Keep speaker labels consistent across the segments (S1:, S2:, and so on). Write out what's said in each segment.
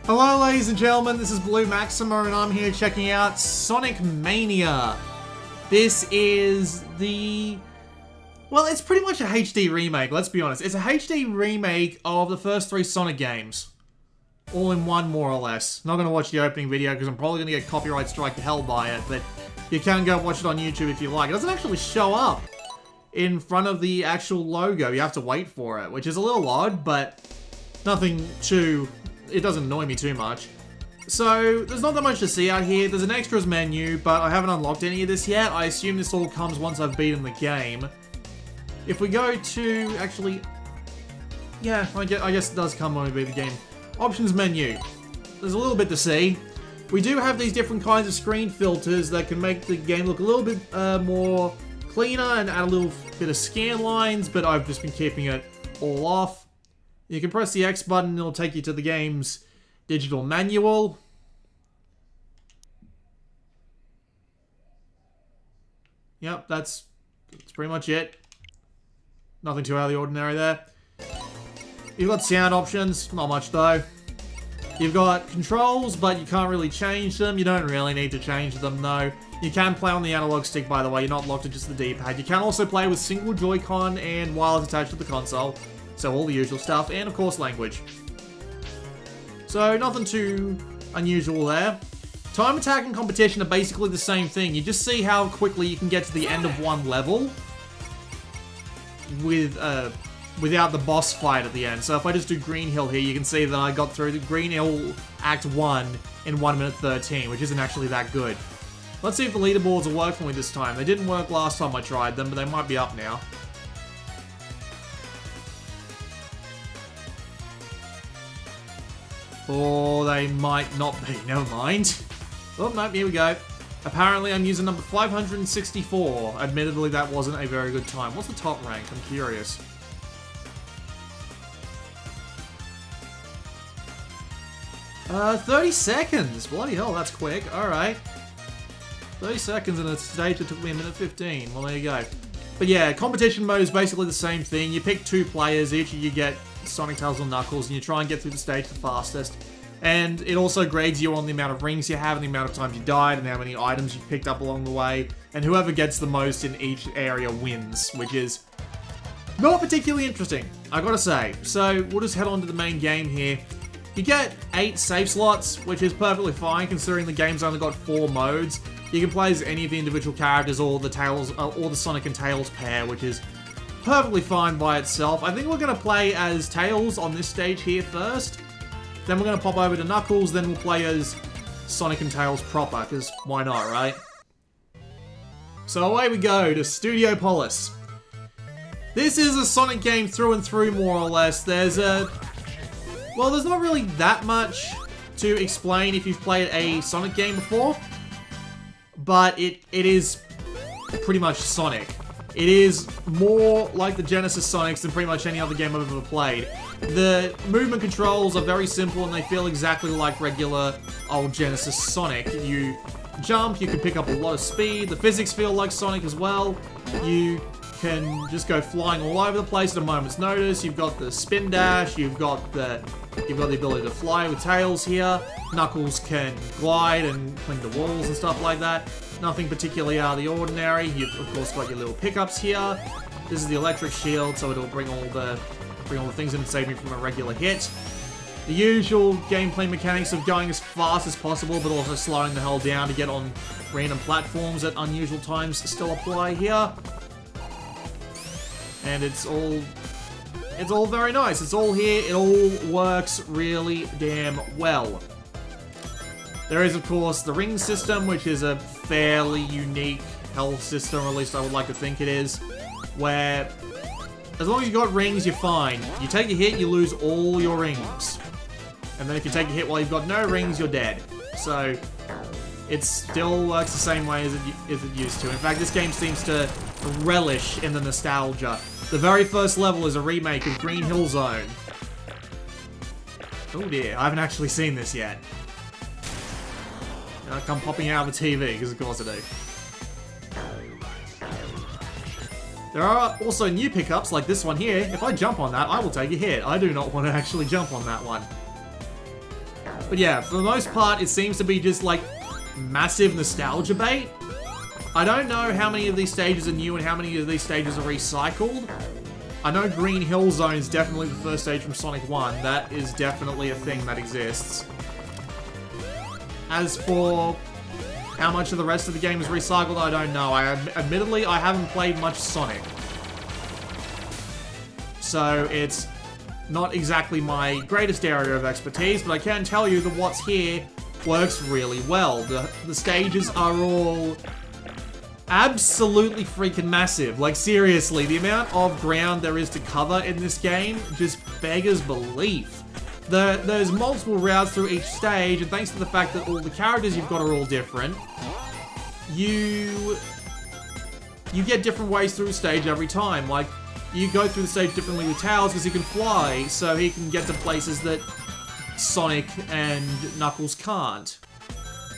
S1: Hello ladies and gentlemen, this is Blue Maxima and I'm here checking out Sonic Mania. This is well, it's pretty much a HD remake, let's be honest. It's a HD remake of the first 3 Sonic games. All in one, more or less. Not gonna watch the opening video because I'm probably gonna get copyright strike to hell by it, but you can go watch it on YouTube if you like. It doesn't actually show up in front of the actual logo. You have to wait for it, which is a little odd, but nothing too... it doesn't annoy me too much. So, there's not that much to see out here. There's an extras menu, but I haven't unlocked any of this yet. I assume this all comes once I've beaten the game. If we go to, actually... yeah, I guess it does come when we beat the game. Options menu. There's a little bit to see. We do have these different kinds of screen filters that can make the game look a little bit more cleaner and add a little bit of scan lines, but I've just been keeping it all off. You can press the X button and it'll take you to the game's digital manual. Yep, that's pretty much it. Nothing too out of the ordinary there. You've got sound options, not much though. You've got controls, but you can't really change them. You don't really need to change them though. You can play on the analog stick, by the way. You're not locked to just the D-pad. You can also play with single Joy-Con and wireless attached to the console. So all the usual stuff, and of course language. So nothing too unusual there. Time attack and competition are basically the same thing. You just see how quickly you can get to the end of one level with without the boss fight at the end. So if I just do Green Hill here, you can see that I got through the Green Hill Act 1 in 1 minute 13, which isn't actually that good. Let's see if the leaderboards will work for me this time. They didn't work last time I tried them, but they might be up now. Or they might not be. Never mind. Oh, no, here we go. Apparently, I'm using number 564. Admittedly, that wasn't a very good time. What's the top rank? I'm curious. Uh, 30 seconds. Bloody hell, that's quick. Alright. 30 seconds in a stage that took me 1:15. Well, there you go. But yeah, competition mode is basically the same thing. You pick 2 players, each of you get Sonic, Tails, or Knuckles, and you try and get through the stage the fastest. And it also grades you on the amount of rings you have, and the amount of times you died, and how many items you picked up along the way. And whoever gets the most in each area wins, which is not particularly interesting, I gotta say. So we'll just head on to the main game here. You get 8 save slots, which is perfectly fine considering the game's only got 4 modes. You can play as any of the individual characters or the Tails, or the Sonic and Tails pair, which is perfectly fine by itself. I think we're going to play as Tails on this stage here first. Then we're going to pop over to Knuckles, then we'll play as Sonic and Tails proper, because why not, right? So away we go to Studio Polis. This is a Sonic game through and through, more or less. There's not really that much to explain if you've played a Sonic game before, but it is pretty much Sonic. It is more like the Genesis Sonics than pretty much any other game I've ever played. The movement controls are very simple and they feel exactly like regular old Genesis Sonic. You jump, you can pick up a lot of speed, the physics feel like Sonic as well. You can just go flying all over the place at a moment's notice. You've got the spin dash, you've got the ability to fly with Tails here. Knuckles can glide and cling to walls and stuff like that. Nothing particularly out of the ordinary. You've of course got your little pickups here. This is the electric shield, so it'll bring all the things in and save me from a regular hit. The usual gameplay mechanics of going as fast as possible, but also slowing the hell down to get on random platforms at unusual times still apply here. And it's all very nice. It's all here. It all works really damn well. There is, of course, the ring system, which is a fairly unique health system, or at least I would like to think it is, where as long as you got rings, you're fine. You take a hit, you lose all your rings. And then if you take a hit while you've got no rings, you're dead. So it still works the same way as it used to. In fact, this game seems to relish in the nostalgia. The very first level is a remake of Green Hill Zone. Oh dear, I haven't actually seen this yet. I come popping out of the TV, because of course I do. There are also new pickups, like this one here. If I jump on that, I will take a hit. I do not want to actually jump on that one. But yeah, for the most part, it seems to be just like massive nostalgia bait. I don't know how many of these stages are new and how many of these stages are recycled. I know Green Hill Zone is definitely the first stage from Sonic 1. That is definitely a thing that exists. As for how much of the rest of the game is recycled, I don't know. Admittedly, I haven't played much Sonic. So it's not exactly my greatest area of expertise, but I can tell you that what's here works really well. The stages are all absolutely freaking massive. Like, seriously, the amount of ground there is to cover in this game just beggars belief. There's multiple routes through each stage, and thanks to the fact that all the characters you've got are all different, you get different ways through the stage every time. Like, you go through the stage differently with Tails because he can fly, so he can get to places that Sonic and Knuckles can't.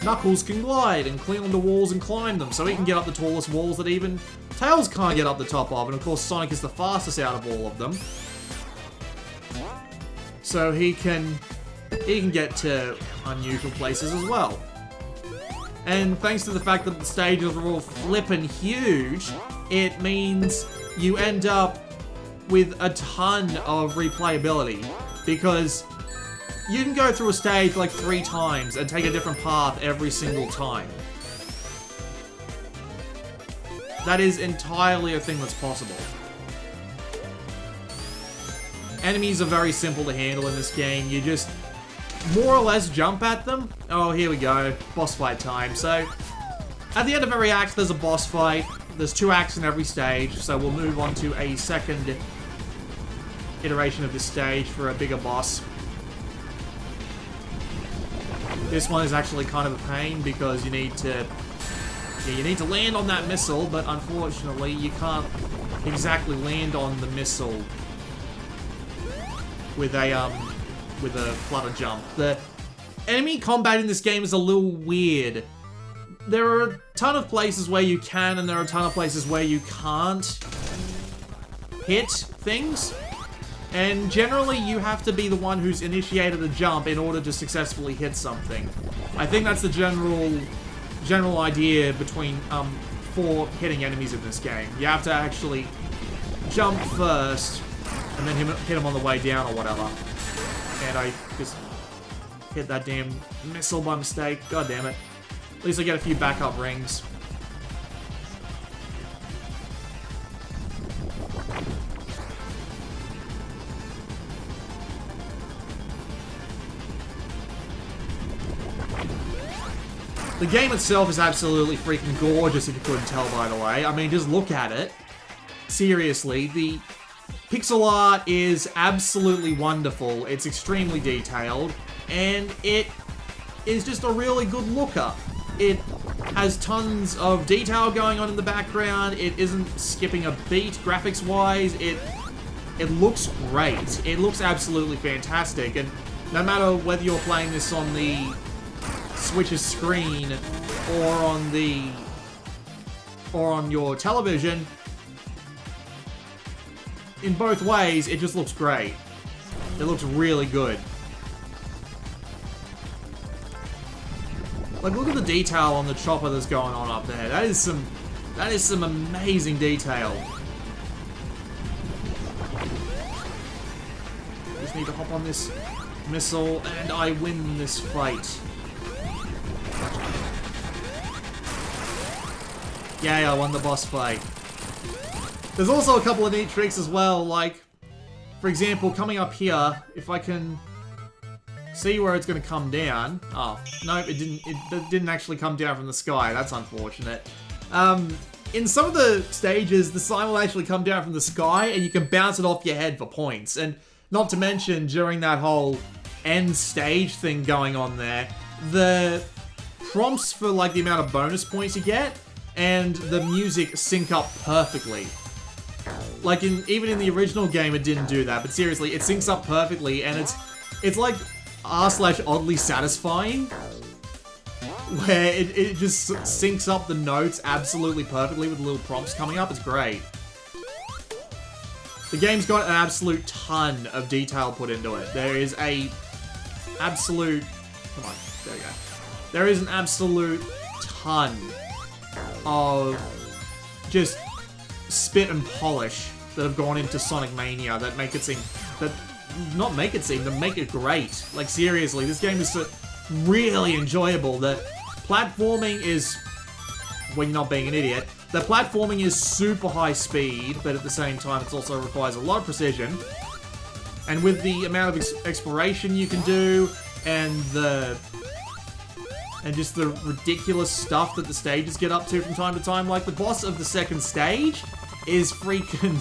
S1: Knuckles can glide and cling onto walls and climb them, so he can get up the tallest walls that even Tails can't get up the top of, and of course Sonic is the fastest out of all of them. So he can get to unusual places as well. And thanks to the fact that the stages are all flippin' huge, it means you end up with a ton of replayability, because you can go through a stage like 3 times and take a different path every single time. That is entirely a thing that's possible. Enemies are very simple to handle in this game. You just more or less jump at them. Oh, here we go. Boss fight time. So, at the end of every act, there's a boss fight. There's 2 acts in every stage, so we'll move on to a second iteration of this stage for a bigger boss. This one is actually kind of a pain because you need to land on that missile, but unfortunately you can't exactly land on the missile with a flutter jump. The enemy combat in this game is a little weird. There are a ton of places where you can, and there are a ton of places where you can't hit things. And generally, you have to be the one who's initiated a jump in order to successfully hit something. I think that's the general idea for hitting enemies in this game. You have to actually jump first, and then hit him on the way down or whatever. And I just hit that damn missile by mistake. God damn it. At least I get a few backup rings. The game itself is absolutely freaking gorgeous, if you couldn't tell, by the way. I mean, just look at it. Seriously, the pixel art is absolutely wonderful. It's extremely detailed, and it is just a really good looker. It has tons of detail going on in the background. It isn't skipping a beat graphics-wise. It looks great. It looks absolutely fantastic, and no matter whether you're playing this on the Switch's screen or on your television, in both ways, it just looks great. It looks really good. Like, look at the detail on the chopper that's going on up there. That is some amazing detail. Just need to hop on this missile, and I win this fight. Yay, I won the boss fight. There's also a couple of neat tricks as well, like, for example, coming up here, if I can see where it's going to come down. Oh, no, it didn't actually come down from the sky. That's unfortunate. In some of the stages, the sign will actually come down from the sky, and you can bounce it off your head for points. And not to mention, during that whole end stage thing going on there, the prompts for, like, the amount of bonus points you get and the music sync up perfectly. Like, even in the original game, it didn't do that, but seriously, it syncs up perfectly, and it's like r/oddly satisfying, where it just syncs up the notes absolutely perfectly with the little prompts coming up. It's great. The game's got an absolute ton of detail put into it. There is a absolute Come on. There we go. There is an absolute ton of just spit and polish that have gone into Sonic Mania that make it seem... that make it great. Like, seriously, this game is really enjoyable. The platforming is... when you're not being an idiot. The platforming is super high speed, but at the same time it also requires a lot of precision. And with the amount of exploration you can do, and just the ridiculous stuff that the stages get up to from time to time, like the boss of the second stage is freaking...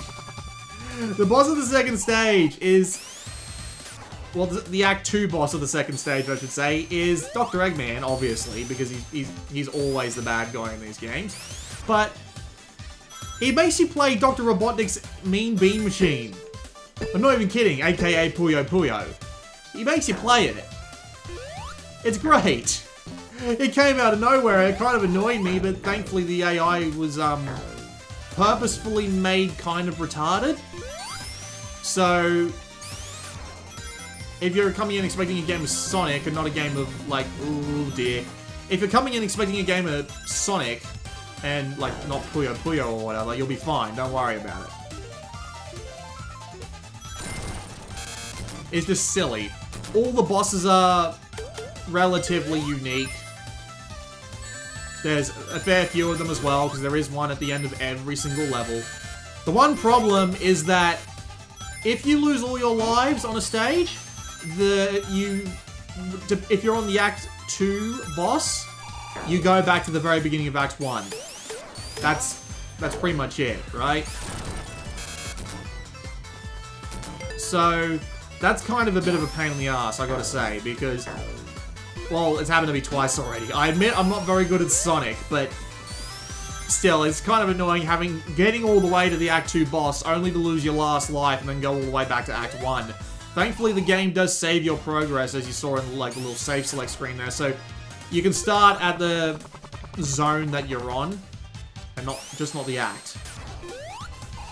S1: the boss of the second stage is... well, the Act 2 boss of the second stage, I should say, is Dr. Eggman, obviously, because he's always the bad guy in these games. But he makes you play Dr. Robotnik's Mean Bean Machine. I'm not even kidding, aka Puyo Puyo. He makes you play it. It's great. It came out of nowhere, it kind of annoyed me, but thankfully the AI was purposefully made kind of retarded. So... if you're coming in expecting a game of Sonic and not a game of, like, ooh dear. If you're coming in expecting a game of Sonic and, like, not Puyo Puyo or whatever, you'll be fine. Don't worry about it. It's just silly. All the bosses are relatively unique. There's a fair few of them as well, because there is one at the end of every single level. The one problem is that if you lose all your lives on a stage... if you're on the Act 2 boss, you go back to the very beginning of Act 1. That's pretty much it, right? So, that's kind of a bit of a pain in the ass, I gotta say, because, well, it's happened to me twice already. I admit I'm not very good at Sonic, but still, it's kind of annoying getting all the way to the Act 2 boss, only to lose your last life and then go all the way back to Act 1. Thankfully, the game does save your progress, as you saw in like the little save select screen there. So you can start at the zone that you're on, and not the act.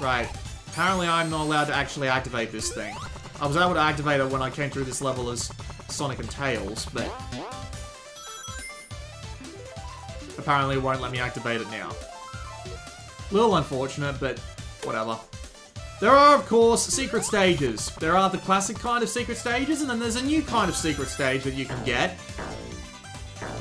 S1: Right. Apparently, I'm not allowed to actually activate this thing. I was able to activate it when I came through this level as Sonic and Tails, but apparently it won't let me activate it now. Little unfortunate, but whatever. There are, of course, secret stages. There are the classic kind of secret stages, and then there's a new kind of secret stage that you can get.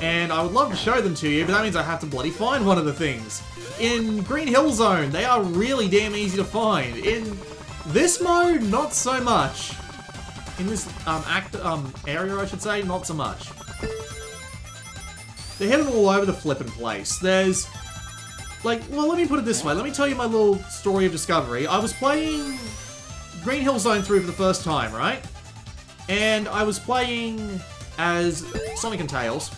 S1: And I would love to show them to you, but that means I have to bloody find one of the things. In Green Hill Zone, they are really damn easy to find. In this mode, not so much. In this area, I should say, not so much. They're hidden all over the flippin' place. There's... like, well, let me put it this way. Let me tell you my little story of discovery. I was playing Green Hill Zone 3 for the first time, right? And I was playing as Sonic and Tails.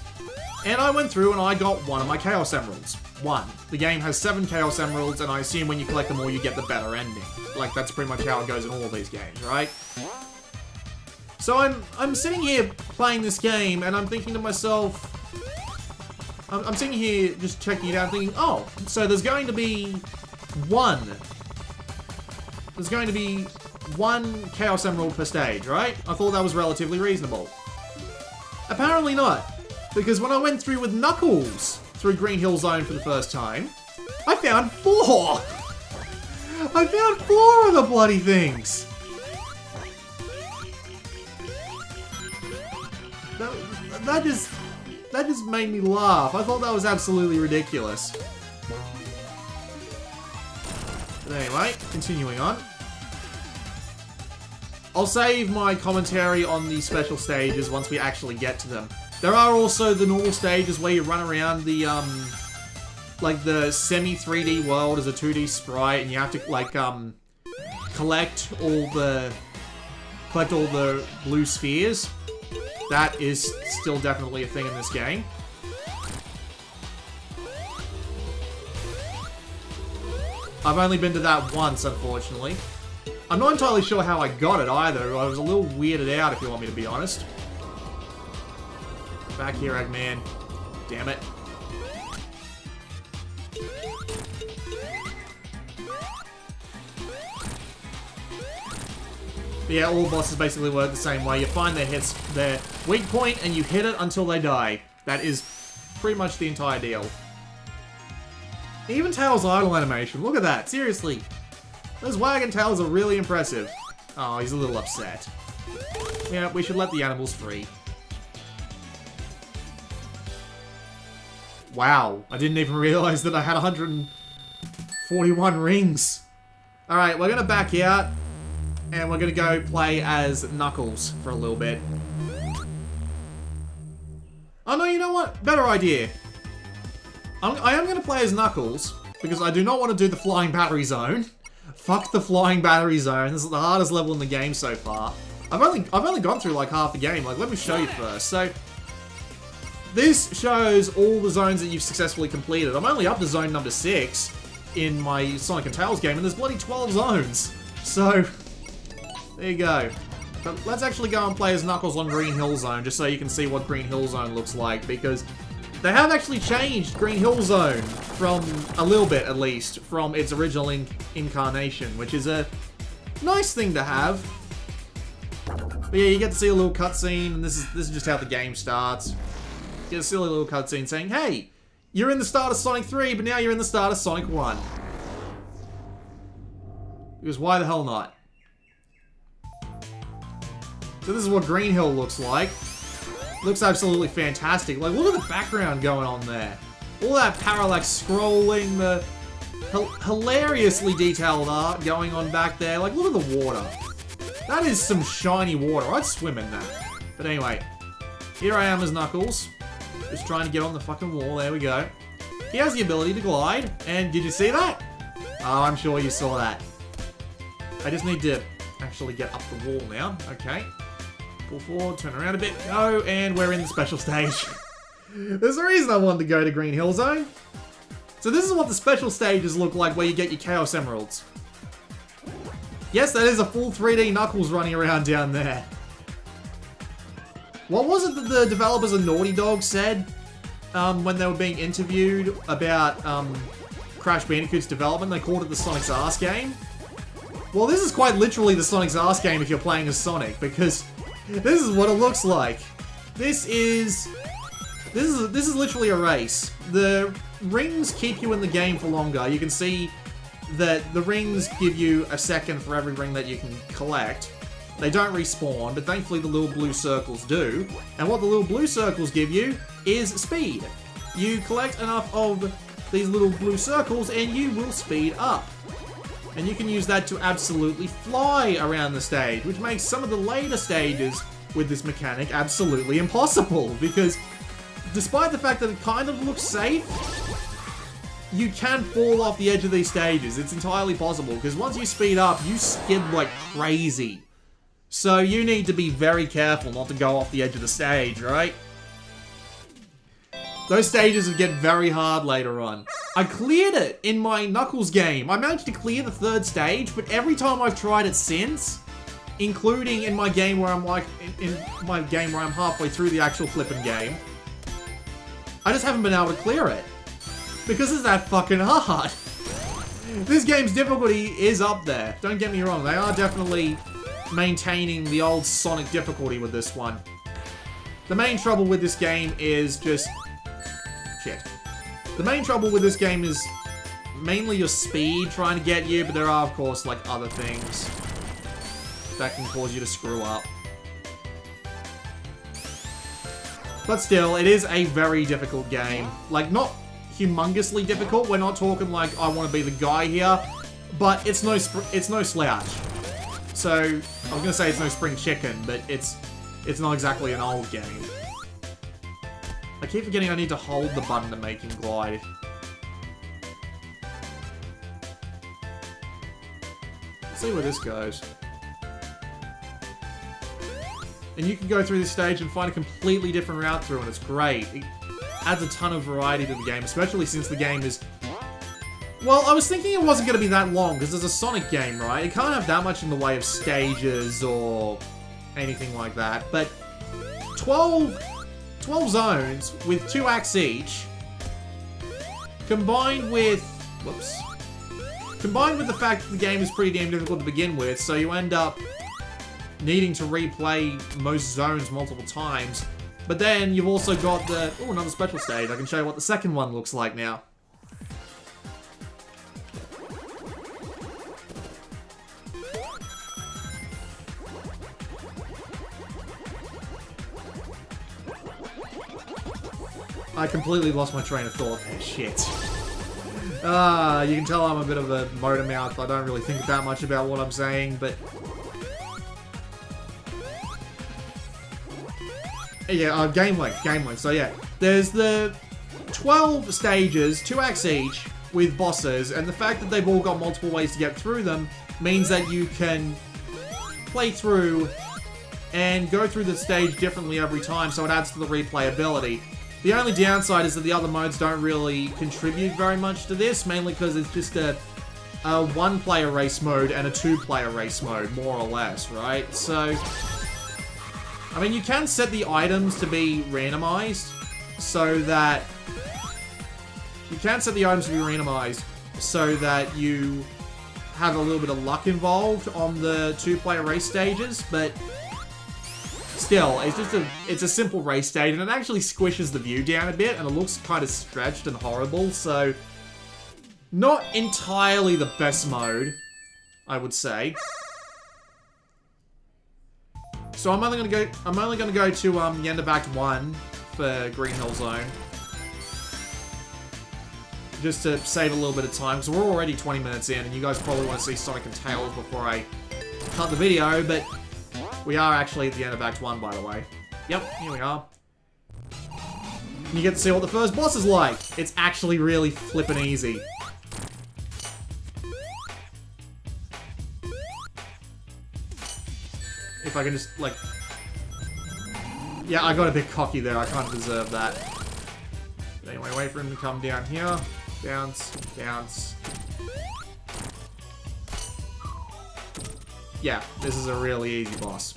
S1: And I went through and I got one of my Chaos Emeralds. One. The game has 7 Chaos Emeralds, and I assume when you collect them all, you get the better ending. Like, that's pretty much how it goes in all of these games, right? So I'm sitting here playing this game, and I'm thinking to myself... I'm sitting here just checking it out thinking, oh, so there's going to be one Chaos Emerald per stage, right? I thought that was relatively reasonable. Apparently not, because when I went through with Knuckles through Green Hill Zone for the first time, I found 4! I found 4 of the bloody things! That just made me laugh. I thought that was absolutely ridiculous. But anyway, continuing on. I'll save my commentary on the special stages once we actually get to them. There are also the normal stages where you run around the, like the semi-3D world as a 2D sprite, and you have to, like, collect all the blue spheres. That is still definitely a thing in this game. I've only been to that once, unfortunately. I'm not entirely sure how I got it either. I was a little weirded out, if you want me to be honest. Back here, Eggman. Damn it. But yeah, all bosses basically work the same way. You find their weak point, and you hit it until they die. That is pretty much the entire deal. Even Tails' idle animation, look at that, seriously. Those wagging tails are really impressive. Oh, he's a little upset. Yeah, we should let the animals free. Wow, I didn't even realize that I had 141 rings. Alright, we're gonna back out, and we're gonna go play as Knuckles for a little bit. Oh no, you know what? Better idea. I am gonna play as Knuckles, because I do not want to do the Flying Battery Zone. Fuck the Flying Battery Zone, this is the hardest level in the game so far. I've only gone through like half the game, like let me show you first. So, this shows all the zones that you've successfully completed. I'm only up to zone number 6 in my Sonic and Tails game, and there's bloody 12 zones. So, there you go. But let's actually go and play as Knuckles on Green Hill Zone, just so you can see what Green Hill Zone looks like, because they have actually changed Green Hill Zone from, a little bit at least, from its original incarnation, which is a nice thing to have. But yeah, you get to see a little cutscene, and this is just how the game starts. You get a silly little cutscene saying, hey, you're in the start of Sonic 3, but now you're in the start of Sonic 1. Because why the hell not? So this is what Green Hill looks like. Looks absolutely fantastic. Like, look at the background going on there. All that parallax scrolling, the hilariously detailed art going on back there. Like, look at the water. That is some shiny water. I'd swim in that. But anyway, here I am as Knuckles. Just trying to get on the fucking wall. There we go. He has the ability to glide. And did you see that? Oh, I'm sure you saw that. I just need to actually get up the wall now. Okay. Pull forward, turn around a bit, go, and we're in the special stage. There's a reason I wanted to go to Green Hill Zone. So this is what the special stages look like where you get your Chaos Emeralds. Yes, that is a full 3D Knuckles running around down there. What was it that the developers of Naughty Dog said when they were being interviewed about Crash Bandicoot's development? They called it the Sonic's Arse game. Well, this is quite literally the Sonic's Arse game if you're playing as Sonic, because this is what it looks like. This is literally a race. The rings keep you in the game for longer. You can see that the rings give you a second for every ring that you can collect. They don't respawn, but thankfully the little blue circles do. And what the little blue circles give you is speed. You collect enough of these little blue circles and you will speed up. And you can use that to absolutely fly around the stage, which makes some of the later stages with this mechanic absolutely impossible, because despite the fact that it kind of looks safe, you can fall off the edge of these stages. It's entirely possible, because once you speed up, you skid like crazy. So you need to be very careful not to go off the edge of the stage, right? Those stages would get very hard later on. I cleared it in my Knuckles game. I managed to clear the 3rd stage, but every time I've tried it since, including in my game where I'm like, in my game where I'm halfway through the actual flippin' game, I just haven't been able to clear it. Because it's that fucking hard. This game's difficulty is up there. Don't get me wrong, they are definitely maintaining the old Sonic difficulty with this one. The main trouble with this game is just... shit. The main trouble with this game is mainly your speed trying to get you, but there are, of course, like, other things that can cause you to screw up. But still, it is a very difficult game. Like, not humongously difficult. We're not talking like, I want to be the guy here, but it's no slouch. So, I was going to say it's no spring chicken, but it's not exactly an old game. I keep forgetting I need to hold the button to make him glide. Let's see where this goes. And you can go through this stage and find a completely different route through, and it's great. It adds a ton of variety to the game, especially since the game is... Well, I was thinking it wasn't going to be that long, because it's a Sonic game, right? It can't have that much in the way of stages or anything like that, but 12 zones with 2 acts each, combined with... Whoops. Combined with the fact that the game is pretty damn difficult to begin with, so you end up needing to replay most zones multiple times. But then you've also got the... Oh, another special stage. I can show you what the second one looks like now. I completely lost my train of thought there. Shit. You can tell I'm a bit of a motor mouth. I don't really think that much about what I'm saying, but... Yeah, game length. So yeah, there's the 12 stages, 2 acts each, with bosses, and the fact that they've all got multiple ways to get through them means that you can play through and go through the stage differently every time, so it adds to the replayability. The only downside is that the other modes don't really contribute very much to this, mainly because it's just a 1-player race mode and a 2-player race mode, more or less, right? So, I mean, you can set the items to be randomized, so that... You can set the items to be randomized, so that you have a little bit of luck involved on the 2-player race stages, but... Still, it's a simple race stage, and it actually squishes the view down a bit, and it looks kind of stretched and horrible, so... Not entirely the best mode, I would say. So I'm only gonna go to the end of Act 1 for Green Hill Zone. Just to save a little bit of time, because we're already 20 minutes in, and you guys probably want to see Sonic and Tails before I cut the video, but... We are actually at the end of Act 1, by the way. Yep, here we are. And you get to see what the first boss is like. It's actually really flippin' easy. If I can just, like... Yeah, I got a bit cocky there. I kind of deserve that. But anyway, wait for him to come down here. Bounce, bounce. Yeah, this is a really easy boss.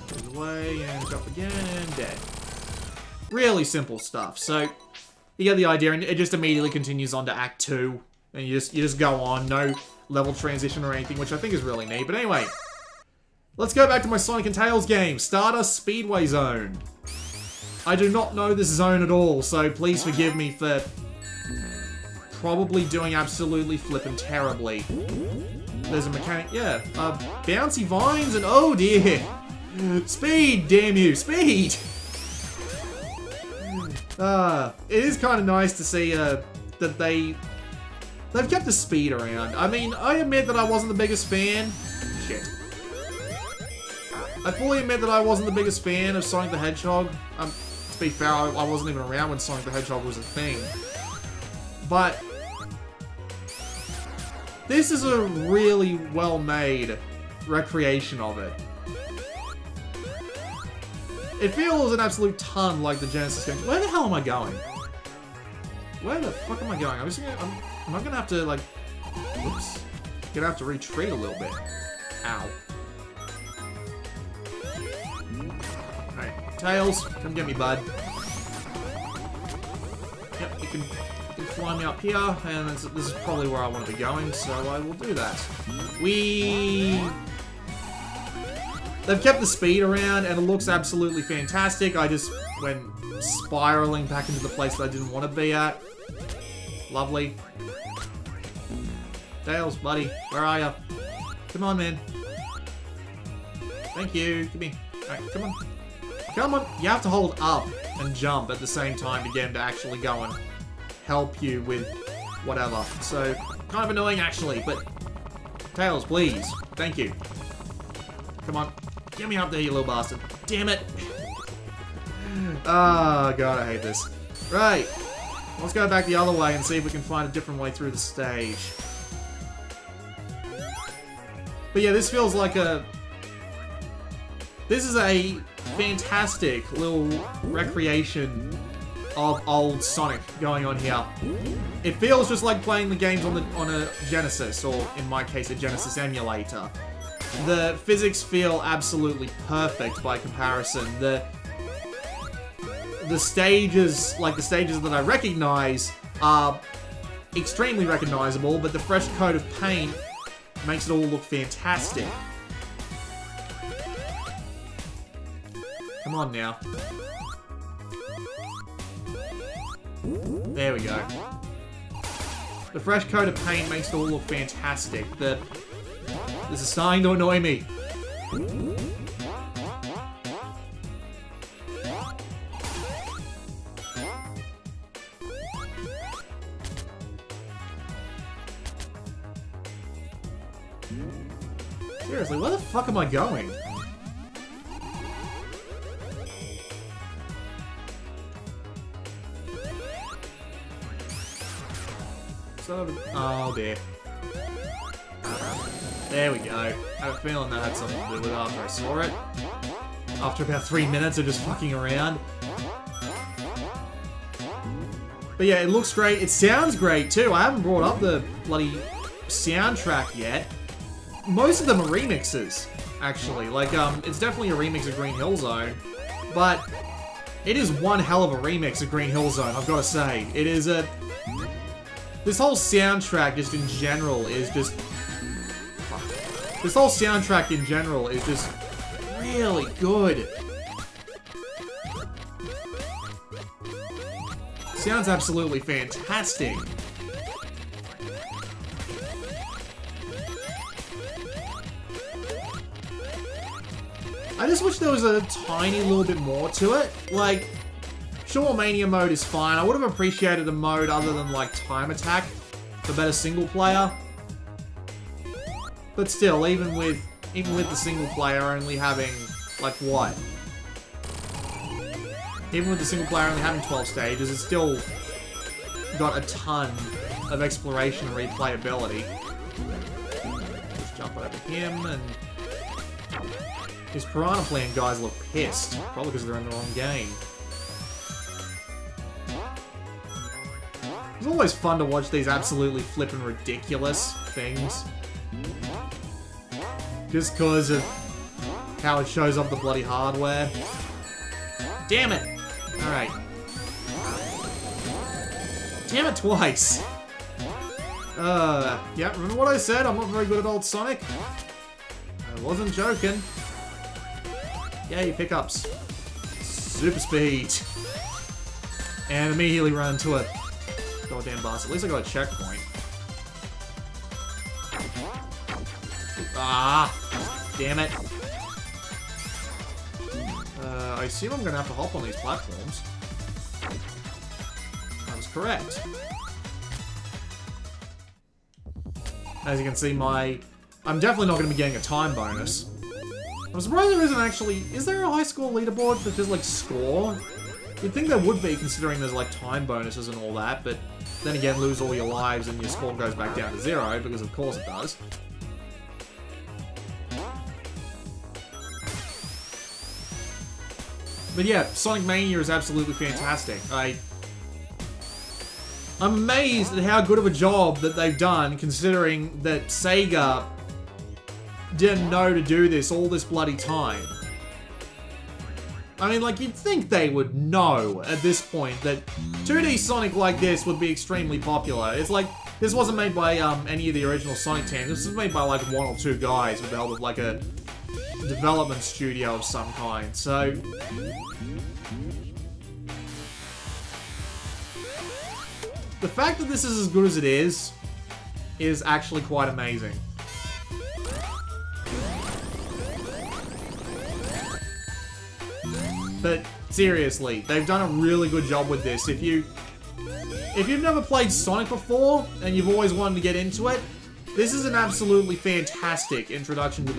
S1: Goes away, and jump again, and dead. Really simple stuff. So, you get the idea, and it just immediately continues on to Act 2. And you just go on, no level transition or anything, which I think is really neat. But anyway, let's go back to my Sonic and Tails game, Stardust Speedway Zone. I do not know this zone at all, so please forgive me for... probably doing absolutely flippin' terribly. There's a mechanic, yeah. Bouncy vines and oh dear. Speed, damn you, speed! It is kind of nice to see that they've kept the speed around. I mean, I admit that I wasn't the biggest fan. Shit. I fully admit that I wasn't the biggest fan of Sonic the Hedgehog. To be fair, I wasn't even around when Sonic the Hedgehog was a thing. But this is a really well-made recreation of it. It feels an absolute ton like the Genesis game. Where the hell am I going? Where the fuck am I going? Am I gonna have to, like... Whoops. Gonna have to retreat a little bit. Ow. Alright, Tails, come get me, bud. Yep, you can fly me up here, and this is probably where I want to be going, so I will do that. They've kept the speed around, and it looks absolutely fantastic. I just went spiraling back into the place that I didn't want to be at. Lovely. Tails, buddy, where are you? Come on, man. Thank you. Give me. Alright, come on. Come on. You have to hold up and jump at the same time to get him to actually go and help you with whatever. So, kind of annoying actually, but Tails, please. Thank you. Come on. Get me up there, you little bastard. Damn it. Oh, God, I hate this. Right. Let's go back the other way and see if we can find a different way through the stage. But yeah, this feels like a... This is a fantastic little recreation of old Sonic going on here. It feels just like playing the games on a Genesis, or in my case, a Genesis emulator. The physics feel absolutely perfect by comparison. The stages, like the stages that I recognize, are extremely recognizable, but the fresh coat of paint makes it all look fantastic. Come on now. There we go. The fresh coat of paint makes it all look fantastic. This is starting to annoy me. Seriously, where the fuck am I going? Oh dear. There we go. I have a feeling that had something to do with it after I saw it. After about 3 minutes of just fucking around. But yeah, it looks great. It sounds great too. I haven't brought up the bloody soundtrack yet. Most of them are remixes, actually. Like, it's definitely a remix of Green Hill Zone. But it is one hell of a remix of Green Hill Zone, I've got to say. It is a... This whole soundtrack just in general is just... This whole soundtrack in general is just really good. Sounds absolutely fantastic. I just wish there was a tiny little bit more to it. Like, sure, Mania mode is fine. I would have appreciated a mode other than, like, Time Attack for better single player. But still, even with the single player only having, like, what? Even with the single player only having 12 stages, it's still got a ton of exploration and replayability. Just jump over him, and his Piranha Plant guys look pissed. Probably because they're in the wrong game. It's always fun to watch these absolutely flippin' ridiculous things. Just because of how it shows up the bloody hardware. Damn it! Alright. Damn it twice! Yeah, remember what I said? I'm not very good at old Sonic? I wasn't joking. Yay, pickups. Super speed. And immediately run into it. Goddamn bastard. At least I got a checkpoint. Ah! Damn it. I assume I'm gonna have to hop on these platforms. I was correct. As you can see, I'm definitely not gonna be getting a time bonus. I'm surprised there isn't actually... Is there a high score leaderboard for just, like, score? You'd think there would be, considering there's, like, time bonuses and all that, but then again, lose all your lives and your score goes back down to 0, because of course it does. But yeah, Sonic Mania is absolutely fantastic. I'm amazed at how good of a job that they've done, considering that Sega didn't know to do this all this bloody time. I mean, like, you'd think they would know at this point that 2D Sonic like this would be extremely popular. It's like, this wasn't made by any of the original Sonic teams. This was made by like 1 or 2 guys with the help of like a development studio of some kind. So the fact that this is as good as it is actually quite amazing. But seriously, they've done a really good job with this. If you've never played Sonic before and you've always wanted to get into it, this is an absolutely fantastic introduction to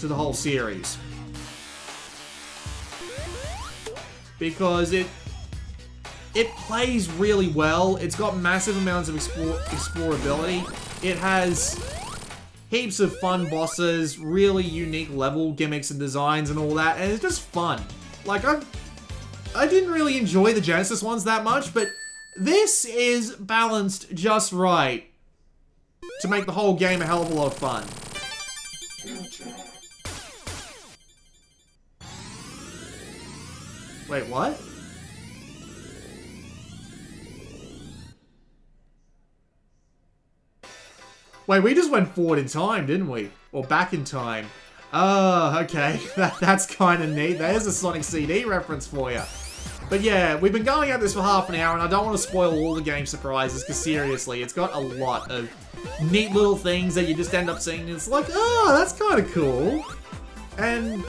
S1: the whole series. Because it plays really well. It's got massive amounts of explorability. It has heaps of fun bosses, really unique level gimmicks and designs and all that, and it's just fun. Like, I didn't really enjoy the Genesis ones that much, but this is balanced just right to make the whole game a hell of a lot of fun. Wait, what? Wait, we just went forward in time, didn't we? Or back in time. Oh, okay. That's kind of neat. There's a Sonic CD reference for you. But yeah, we've been going at this for half an hour, and I don't want to spoil all the game surprises, because seriously, it's got a lot of neat little things that you just end up seeing, and it's like, oh, that's kind of cool. And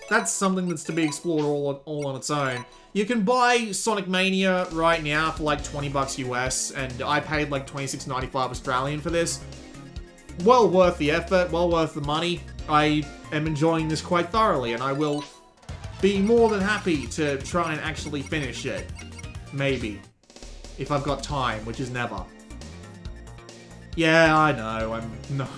S1: that's something that's to be explored all on its own. You can buy Sonic Mania right now for like 20 bucks US, and I paid like 26.95 Australian for this. Well worth the effort, well worth the money. I am enjoying this quite thoroughly, and I will be more than happy to try and actually finish it. Maybe. If I've got time, which is never. Yeah, I know, I'm not...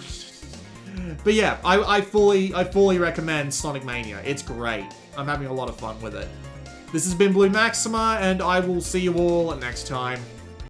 S1: But yeah, I fully recommend Sonic Mania. It's great. I'm having a lot of fun with it. This has been Blue Maxima, and I will see you all next time.